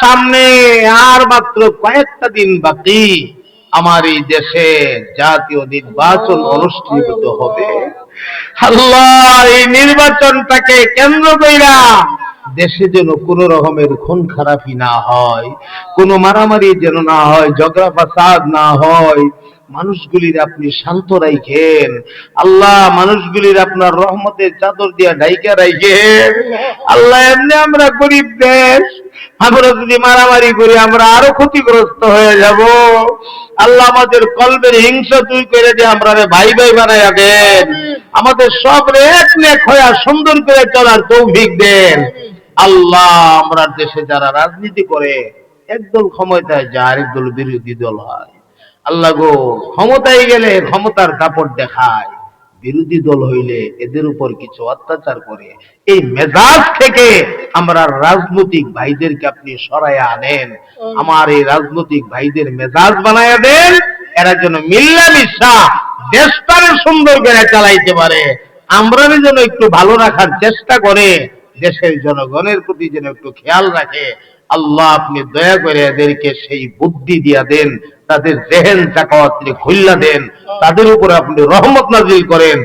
সামনে আর মাত্র কয়েকটা দিন বাকি, আমার এই দেশে জাতীয় নির্বাচন অনুষ্ঠিত হবে। আল্লাহ, এই নির্বাচনটাকে কেন্দ্র কইরা দেশে যেন কোন রকমের খুন খারাপি না হয়, কোন মারামারি যেন না হয়, ঝগড়া ফাসাদ না হয়। মানুষগুলির আপনি শান্ত রাখেন আল্লাহ, মানুষগুলির আপনার রহমতের চাদর দিয়া ঢাইকা রাখেন আল্লাহ। এমনি আমরা গরিব দেশ, আমরা যদি মারামারি করি আমরা আরো ক্ষতিগ্রস্ত হয়ে যাব। আল্লাহ, আমাদের কলবের হিংসা তুই করে দিয়ে আমরা ভাই ভাই বানাইয়া দেন, আমাদের সব এক নেক হয়ে সুন্দর করে চলার তৌফিক দেন আল্লাহ। আমরা দেশে যারা রাজনীতি করে, একদল ক্ষমতায় যায় আরেক দল বিরোধী দল হয়। আল্লাহ গো, ক্ষমতায় গেলে ক্ষমতার দাপট দেখায়, বিরোধী দল হইলে এদের উপর কিছু অত্যাচার করে। এই মেজাজ থেকে আমরা রাজনৈতিক ভাইদেরকে আপনি সরাইয়া আনেন, আমার এই রাজনৈতিক ভাইদের মেজাজ বানাইয়া দেন, এরা যেন মিল্লামিশা দেশটাকে সুন্দর করে চালাইতে পারে, আমরা যেন একটু ভালো রাখার চেষ্টা করে, দেশের জনগণের প্রতি যেন একটু খেয়াল রাখে। আল্লাহ, আপনি দয়া করে এদেরকে সেই বুদ্ধি দিয়া দেন, তাদের জেহেন চাকা আপনি খুল্লা দেন, তাদের উপর আপনি রহমত নাজিল করেন।